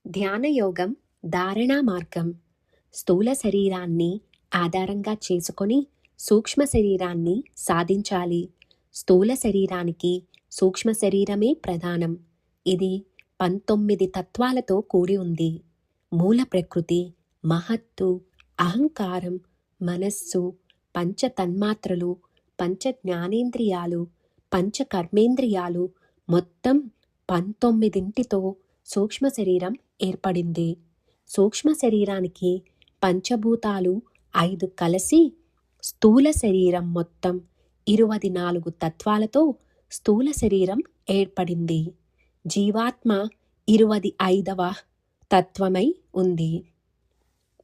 ధ్యానయోగం ధారణా మార్గం. స్థూల శరీరాన్ని ఆధారంగా చేసుకొని సూక్ష్మ శరీరాన్ని సాధించాలి. స్థూల శరీరానికి సూక్ష్మ శరీరమే ప్రధానం. ఇది 19 తత్వాలతో కూడి ఉంది. మూల ప్రకృతి, మహత్తు, అహంకారం, మనస్సు, పంచ తన్మాత్రలు, పంచ జ్ఞానేంద్రియాలు, పంచ కర్మేంద్రియాలు మొత్తం 19తో సూక్ష్మ శరీరం ఏర్పడింది. సూక్ష్మ శరీరానికి పంచభూతాలు 5 కలిసి స్థూల శరీరం మొత్తం 24 తత్వాలతో స్థూల శరీరం ఏర్పడింది. జీవాత్మ 25వ తత్వమై ఉంది.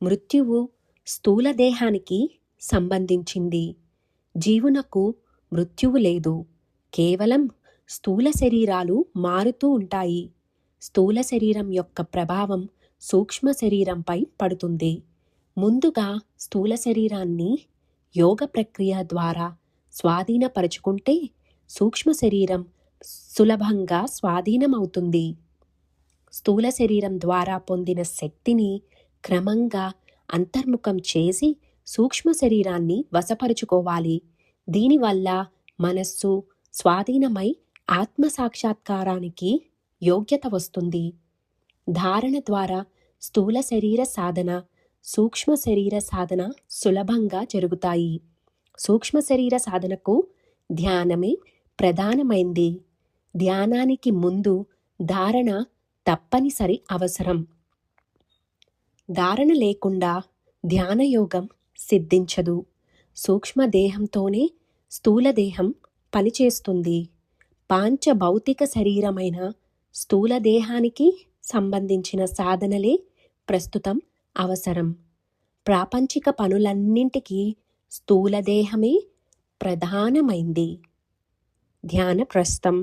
మృత్యువు స్థూల దేహానికి సంబంధించింది. జీవునకు మృత్యువు లేదు. కేవలం స్థూల శరీరాలు మారుతూ ఉంటాయి. స్థూల శరీరం యొక్క ప్రభావం సూక్ష్మ శరీరంపై పడుతుంది. ముందుగా స్థూల శరీరాన్ని యోగ ప్రక్రియ ద్వారా స్వాధీనపరుచుకుంటే సూక్ష్మ శరీరం సులభంగా స్వాధీనమవుతుంది. స్థూల శరీరం ద్వారా పొందిన శక్తిని క్రమంగా అంతర్ముఖం చేసి సూక్ష్మ శరీరాన్ని వశపరుచుకోవాలి. దీనివల్ల మనస్సు స్వాధీనమై ఆత్మ సాక్షాత్కారానికి యోగ్యత వస్తుంది. ధారణ ద్వారా స్థూల శరీర సాధన, సూక్ష్మ శరీర సాధన సులభంగా జరుగుతాయి. సూక్ష్మ శరీర సాధనకు ధ్యానమే ప్రధానమైంది. ధ్యానానికి ముందు ధారణ తప్పనిసరి అవసరం. ధారణ లేకుండా ధ్యానయోగం సిద్ధించదు. సూక్ష్మ దేహంతోనే స్థూల దేహం పనిచేస్తుంది. పాంచ భౌతిక శరీరమైన స్థూల దేహానికి సంబంధించిన సాధనలే ప్రస్తుతం అవసరం. ప్రాపంచిక పనులన్నింటికీ స్థూల దేహమే ప్రధానమైంది. ధ్యానప్రస్థం.